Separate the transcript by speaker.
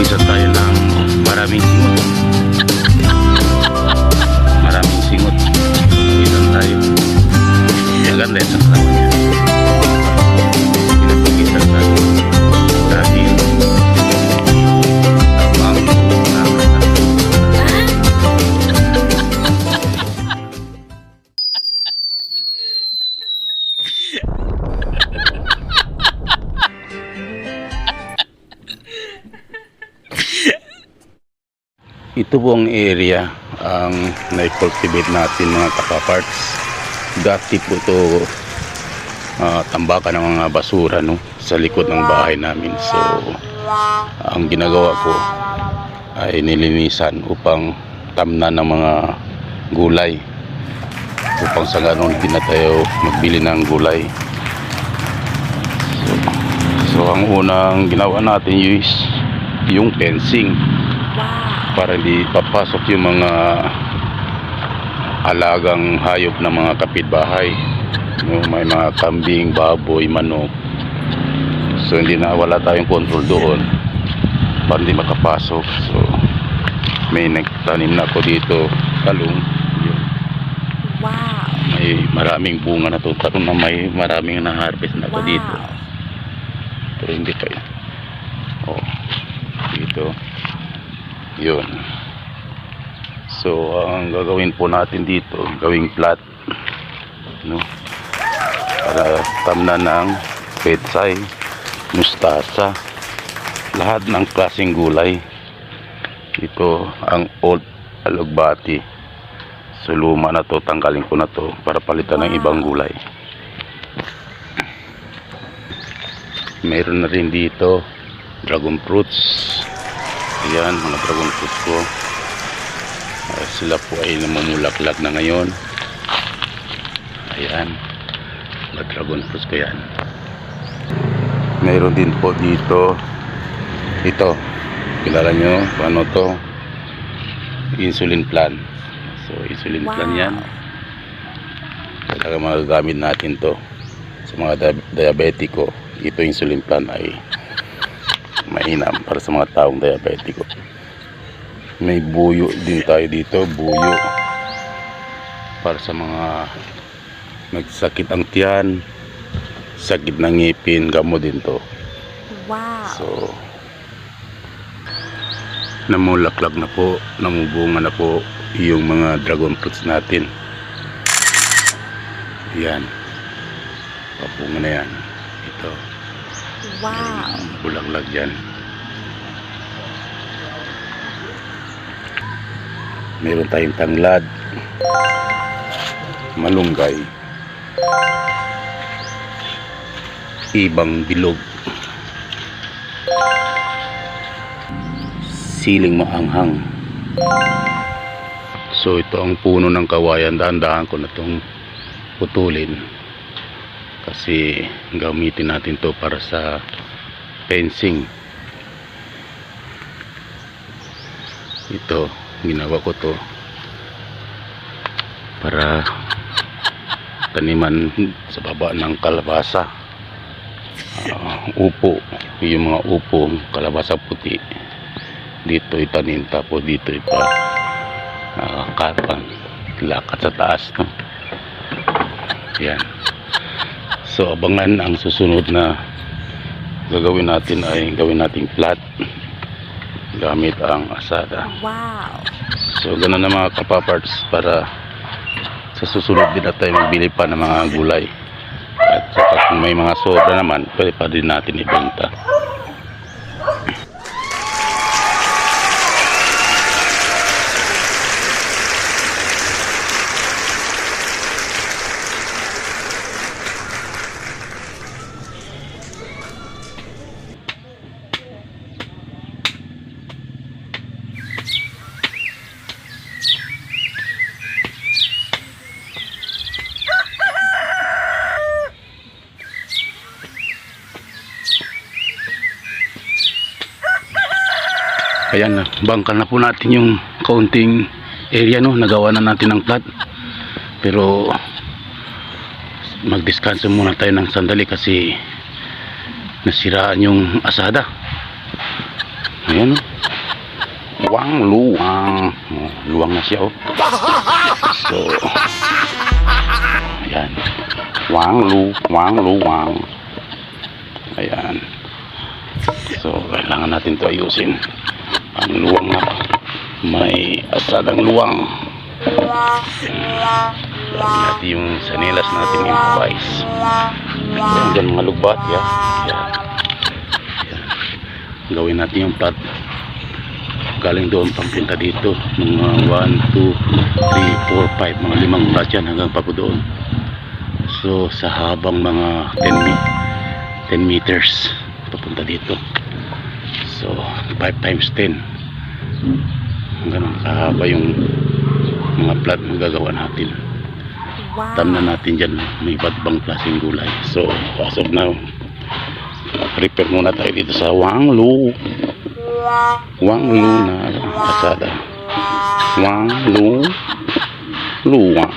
Speaker 1: Pawisan tayo ng maraming singot. Maraming singot. Pawisan tayo. Maganda yan sa katawan niya. Pinapawisan tayo. Dahil tamang nakakasal. Ito pong area ang na-cultivate natin mga kapaparts. Dati po ito tambakan ng mga basura no, sa likod ng bahay namin. So ang ginagawa ko ay nilinisan upang tamnan ng mga gulay, upang sa ganon din na tayo magbili ng gulay. So ang unang ginawa natin is yung fencing, para hindi papasok yung mga alagang hayop ng mga kapitbahay. May mga kambing, baboy, manok. So hindi na, wala tayong control doon para hindi makapasok. So may nagtanim na ako dito, talong.
Speaker 2: Wow.
Speaker 1: May maraming bunga na to, talong na may maraming na-harvest na ako dito. Pero hindi pa yun. Oh, dito. Yun. So ang gagawin po natin dito, gawing flat, no, para tamnan ng petsay, mustasa, lahat ng klaseng gulay. Ito ang old alugbati. So luma na to, tanggalin ko na to para palitan ng ibang gulay. Meron na rin dito dragon fruits. Ayan, mga dragon fruit ko. Sila po ay namumulaklak na ngayon. Ayan, mga dragon fruits ko yan. Mayroon din po dito, ito, kilala nyo kung ano to? Insulin plant. So insulin plant yan. Talaga magagamit natin to sa mga diabetiko. Ito insulin plant ay mainam para sa mga taong diabetiko. May buyo din tayo dito, buyo para sa mga nagsakit ang tiyan, sakit ng ngipin, gamot din to.
Speaker 2: Wow.
Speaker 1: So namulaklak na po, namubunga na po yung mga dragon fruits natin. Yan, papunga na yan. Ito,
Speaker 2: Wow.
Speaker 1: bulaklak dyan. Meron tayong tanglad, malunggay, ibang bilog, siling maanghang. So ito ang puno ng kawayan. Dahan-dahan ko na itong putulin kasi gamitin natin to para sa fencing. Ito, ginawa ko to para taniman sa baba ng kalabasa, upo, yung mga upo, kalabasa puti dito itanim, tapos dito ipa kapang lakat sa taas, no? Yan. So abangan ang susunod na gagawin natin, ay gawin nating flat gamit ang asada.
Speaker 2: Wow.
Speaker 1: So ganun na mga kapaparts, para sa susunod din na tayo magbili pa ng mga gulay, at saka kung may mga sobra naman pwede pa din natin ibenta. Ayan na, bangkal na po natin yung kaunting area, no, nagawa na natin ng plat. Pero mag-discuss muna tayo ng sandali kasi nasiraan yung asada. Ayan, no. Wang luwang. Oh, luwang na siya, oh. So, ayan. Wang luwang. Ayan. So, kailangan natin to ayusin. Ang luwang na may asadang luwang. Lagi natin yung sanilas natin improvise. Ayan dyan mga lugbat, ya. Ayan. Ayan. Gawin natin yung plat. Galing doon pampunta dito. Mga 1, 2, 3, 4, 5. Mga 5 plat yan hanggang pa po doon. So, sa habang mga 10 meters papunta dito. So 5 times 10 ganun kahaba yung mga plat na gagawa natin.
Speaker 2: Wow.
Speaker 1: Tamnan natin dyan may iba't ibang klaseng gulay. So as of now, prepare muna tayo dito sa Wang Lu na asada. Wang Lu luwang.